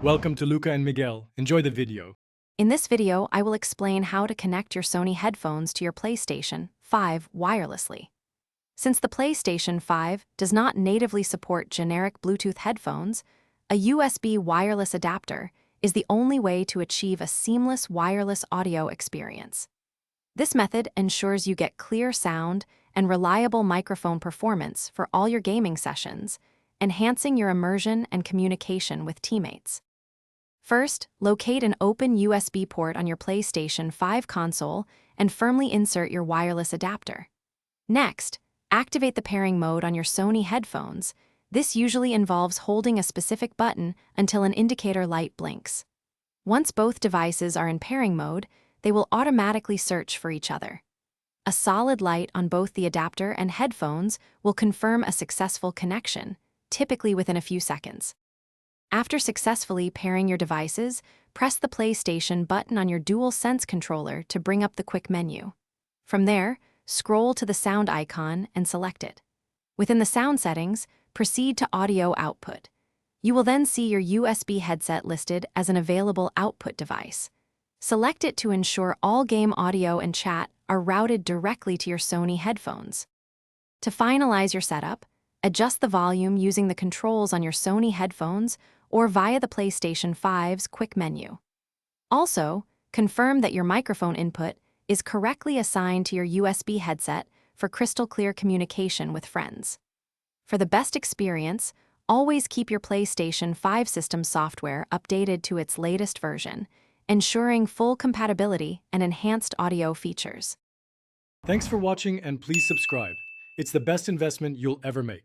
Welcome to Luca and Miguel. Enjoy the video. In this video, I will explain how to connect your Sony headphones to your PlayStation 5 wirelessly. Since the PlayStation 5 does not natively support generic Bluetooth headphones, a USB wireless adapter is the only way to achieve a seamless wireless audio experience. This method ensures you get clear sound and reliable microphone performance for all your gaming sessions, enhancing your immersion and communication with teammates. First, locate an open USB port on your PlayStation 5 console and firmly insert your wireless adapter. Next, activate the pairing mode on your Sony headphones. This usually involves holding a specific button until an indicator light blinks. Once both devices are in pairing mode, they will automatically search for each other. A solid light on both the adapter and headphones will confirm a successful connection, typically within a few seconds. After successfully pairing your devices, press the PlayStation button on your DualSense controller to bring up the quick menu. From there, scroll to the sound icon and select it. Within the sound settings, proceed to audio output. You will then see your USB headset listed as an available output device. Select it to ensure all game audio and chat are routed directly to your Sony headphones. To finalize your setup, adjust the volume using the controls on your Sony headphones or via the PlayStation 5's quick menu. Also, confirm that your microphone input is correctly assigned to your USB headset for crystal clear communication with friends. For the best experience, always keep your PlayStation 5 system software updated to its latest version, ensuring full compatibility and enhanced audio features. Thanks for watching and please subscribe. It's the best investment you'll ever make.